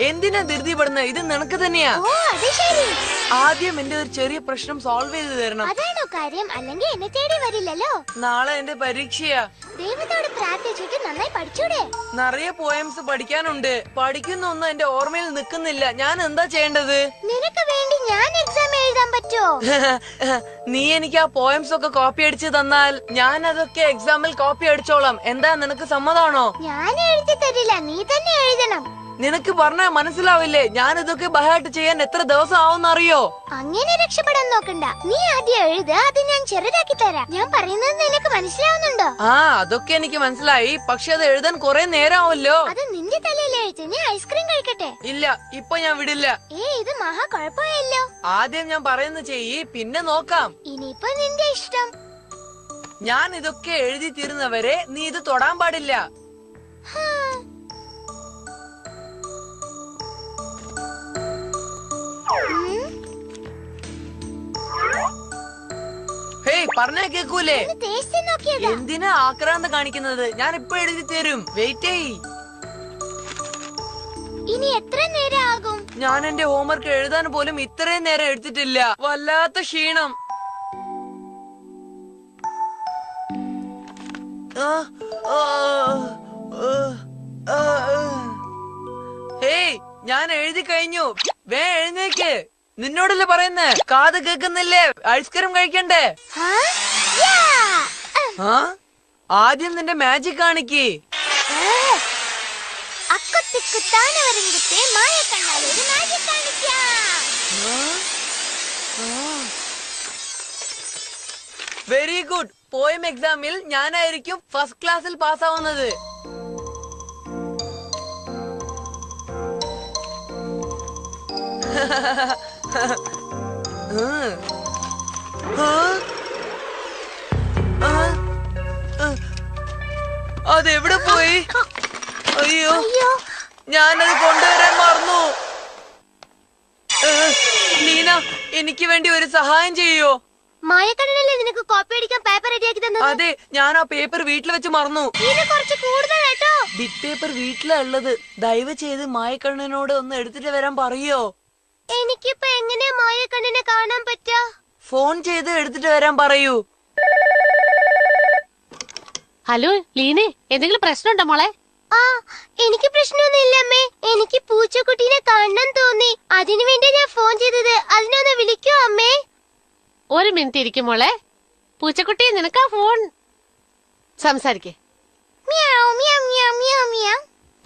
എന്തിനാ ധൃതിപ്പെടുന്ന? ഇത് നിനക്ക് തന്നെയാ. ആദ്യം എന്റെ ഒരു ചെറിയ പ്രശ്നം സോൾവ് ചെയ്ത് തരണം. അതാണോ കാര്യം? അല്ലെങ്കിൽ എന്നെ തേടി വരില്ലല്ലോ. നാളെ എന്റെ പരീക്ഷയാ. ദൈവത്തോട് പ്രാർത്ഥിച്ചിട്ട് നന്നായി പഠിച്ചൂടെ? നിറയെ പോയംസ് പഠിക്കാനുണ്ട്. പഠിക്കുന്ന ഒന്നും എന്റെ ഓർമ്മയിൽ നിൽക്കുന്നില്ല. ഞാൻ എന്താ ചെയ്യേണ്ടത്? നിനക്ക് വേണ്ടി ഞാൻ എക്സാം എഴുതാൻ പറ്റോ? നീ എനിക്ക് ആ പോയംസ് ഒക്കെ കോപ്പി അടിച്ച് തന്നാൽ ഞാൻ അതൊക്കെ എക്സാമിൽ കോപ്പി അടിച്ചോളാം. എന്താ, നിനക്ക് സമ്മതാണോ? ഞാൻ എഴുതി തരില്ല, നീ തന്നെ എഴുതണം. നിനക്ക് പറഞ്ഞാ മനസ്സിലാവില്ലേ? ഞാൻ ഇതൊക്കെ ബഹായിട്ട് ചെയ്യാൻ എത്ര ദിവസം ആവുന്ന അറിയോ? അങ്ങനെ രക്ഷപ്പെടാൻ നോക്കണ്ട. നീ ആദ്യം എഴുത്, അത് ഞാൻ ചെറുതാക്കി തരാം. ഞാൻ പറയുന്നത് നിനക്ക് മനസ്സിലാവുന്നുണ്ടോ? അതൊക്കെ എനിക്ക് മനസ്സിലായി. പക്ഷെ അത് എഴുതാൻ കുറെ നേരമാവല്ലോ. അത് നിന്റെ തലയിൽ എഴുത്ത്. ഞാൻ ഐസ്ക്രീം കഴിക്കട്ടെ? ഇല്ല, ഇപ്പൊ ഞാൻ വിടില്ല. ഇത് മഹാ കുഴപ്പമായല്ലോ. ആദ്യം ഞാൻ പറയുന്നത് ചെയ്യ്, പിന്നെ നോക്കാം. ഇനിയിപ്പോ നിന്റെ ഇഷ്ടം. ഞാൻ ഇതൊക്കെ എഴുതി തീരുന്നവരെ നീ ഇത് തൊടാൻ പാടില്ല. ഹേയ്, പറഞ്ഞാ കേക്കൂലേ? എന്തിനാ ആക്രാന്തം കാണിക്കുന്നത്? ഞാൻ ഇപ്പൊ എഴുതി തരും. വെയിറ്റ് ചെയ്. ഇനി എത്ര നേരം ആകും? ഞാൻ എന്റെ ഹോംവർക്ക് എഴുതാൻ പോലും ഇത്രയും നേരം എടുത്തിട്ടില്ല. വല്ലാത്ത ക്ഷീണം. ഹേയ്, ഞാൻ എഴുതി കഴിഞ്ഞു. വേ എഴുന്നേക്ക്. നിന്നോടല്ലേ പറയുന്നേ? കാത് കേക്കുന്നില്ലേ? ഐസ്ക്രീം കഴിക്കണ്ടേ? ആദ്യം നിന്റെ മാജിക് കാണിക്ക്. Very good. പോയം എക്സാമിൽ ഞാനായിരിക്കും ഫസ്റ്റ് ക്ലാസ്സിൽ പാസ്സാവുന്നത്. അതെവിടെ പോയി? അയ്യോ, ഞാനത് കൊണ്ടുവരാൻ മറന്നു. ലീന, എനിക്ക് വേണ്ടി ഒരു സഹായം ചെയ്യോ? മായക്കണ്ണനല്ലേ നിനക്ക് കോപ്പി അടിക്കാൻ പേപ്പർ റെഡിയാക്കി തന്നത്? അതെ, ഞാൻ ആ പേപ്പർ വീട്ടിൽ വെച്ച് മറന്നു. കുറച്ച് കൂടുതൽ കേട്ടോ. ബിറ്റ് പേപ്പർ വീട്ടിലാ ഉള്ളത്. ദയവ് ചെയ്ത് മായക്കണ്ണനോട് ഒന്ന് എടുത്തിട്ട് വരാൻ പറയോ? എനിക്കിപ്പോ എങ്ങനെയാ മായക്കണ്ണനെ കാണാൻ പറ്റാ? ഫോൺ ചെയ്ത് എടുത്തിട്ട് വരാൻ പറയൂ. ഹലോ ലീനെ, എന്തെങ്കിലും പ്രശ്നമുണ്ടോ മോളെ? എനിക്ക് പ്രശ്നമൊന്നുമില്ല അമ്മേ. എനിക്ക് പൂച്ചക്കുട്ടീനെ കാണാൻ തോന്നി. അതിനു വേണ്ടി ഞാൻ ഫോൺ ചെയ്തത്. അതിനൊന്ന് വിളിക്കോ അമ്മേ? ഒരു മിനിറ്റ് ഇരിക്കും മോളെ. പൂച്ചക്കുട്ടി, നിനക്കാ ഫോൺ. സംസാരിക്കേ.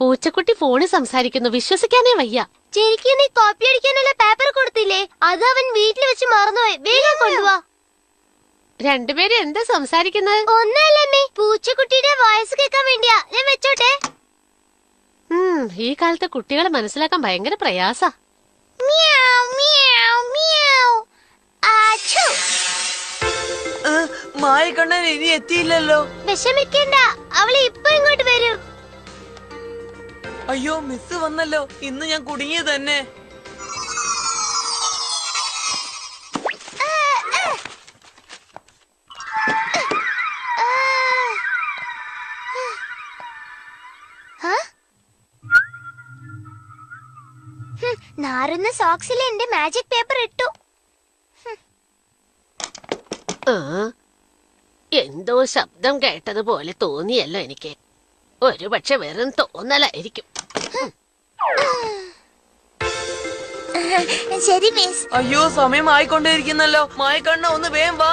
പൂച്ചക്കുട്ടി ഫോണിൽ സംസാരിക്കുന്നു. വിശ്വസിക്കാനേ വയ്യ. ശരിക്കും നീ കോപ്പി അടിക്കാനുള്ള പേപ്പർ കൊടുത്തില്ലേ? അത് അവൻ വീട്ടിൽ വെച്ച് മറന്നുപോയി. വേഗം കൊണ്ടുവാ. രണ്ടുപേരും എന്താ സംസാരിക്കുന്നത്? ഒന്നല്ലേ, പൂച്ചക്കുട്ടിയുടെ വോയിസ് കേൾക്കാൻ വേണ്ടിയാ. ഞാൻ വെച്ചോട്ടെ. ഈ കാലത്തെ കുട്ടികളെ മനസ്സിലാക്കാൻ ഭയങ്കര പ്രയാസാ. മായക്കണ്ണൻ ഇനി എത്തിയില്ലല്ലോ. വിഷമിക്കണ്ട, അവളെ ഇപ്പൊ ഇങ്ങോട്ട് വരും. അയ്യോ, മിസ് വന്നല്ലോ. ഇന്ന് ഞാൻ കുടുങ്ങി തന്നെ. നാറുന്ന സോക്സിൽ എന്റെ മാജിക് പേപ്പർ ഇട്ടു. എന്തോ ശബ്ദം കേട്ടതുപോലെ തോന്നിയല്ലോ എനിക്ക്. ഒരു പക്ഷെ വെറും തോന്നലായിരിക്കും. ശരി മിസ്. അയ്യോ, സമയം ആയിക്കൊണ്ടേയിരിക്കുന്നല്ലോ. മായക്കണ്ണ, ഒന്ന് വേഗം വാ.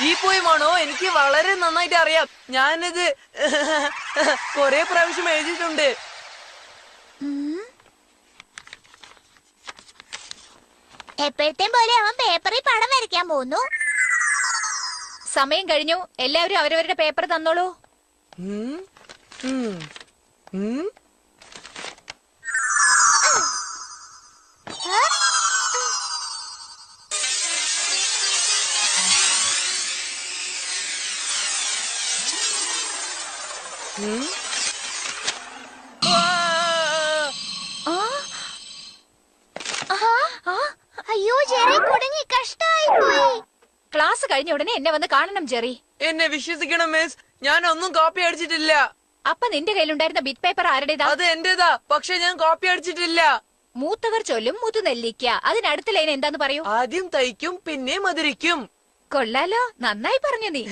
ഈ പോയമാണോ? എനിക്ക് വളരെ നന്നായിട്ട് അറിയാം. ഞാനിത് കൊറേ പ്രാവശ്യം എഴുതിയിട്ടുണ്ട്. എപ്പോഴത്തെയും പോലെ അവൻ പേപ്പറിൽ പടം വരയ്ക്കാൻ പോകുന്നു. സമയം കഴിഞ്ഞു. എല്ലാവരും അവരവരുടെ പേപ്പർ തന്നോളൂ. അയ്യോ ജെറി, കഷ്ടായി പോയി. ക്ലാസ് കഴിഞ്ഞ ഉടനെ എന്നെ വന്ന് കാണണം ജെറി. എന്നെ വിശ്വസിക്കണം മിസ്. ഞാൻ ഒന്നും കോപ്പി അടിച്ചിട്ടില്ല. അപ്പൊ നിന്റെ കയ്യിലുണ്ടായിരുന്ന ബിറ്റ് പേപ്പർ ആരുടേതാ? അത് എന്റേതാ, പക്ഷെ ഞാൻ കോപ്പി അടിച്ചിട്ടില്ല. മൂത്തവർ ചൊല്ലും മുതുനെല്ലിക്ക. അതിനടുത്ത ലൈൻ എന്താന്ന് പറയൂ. ആദ്യം തയ്ക്കും പിന്നെ മധുരിക്കും. കൊള്ളാലോ, നന്നായി പറഞ്ഞു നീ.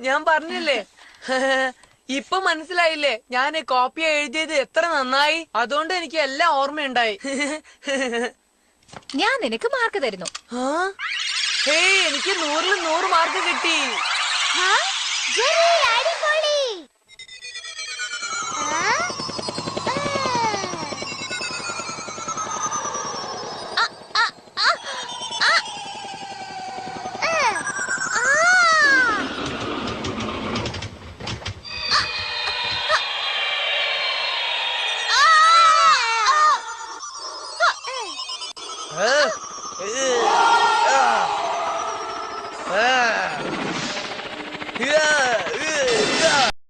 ഞാൻ പറഞ്ഞില്ലേ. ഇപ്പൊ മനസ്സിലായില്ലേ ഞാൻ കോപ്പി എഴുതിയത് എത്ര നന്നായി. അതുകൊണ്ട് എനിക്ക് എല്ലാം ഓർമ്മയുണ്ടായി. ഞാൻ നിനക്ക് മാർക്ക് തരുന്നു. ഹേയ്, എനിക്ക് 100-ൽ 100 മാർക്ക് കിട്ടി. ആ, ജെറി, അടിപൊളി. ആ, ആ, ആ, ആ, ആ, ആ, ആ,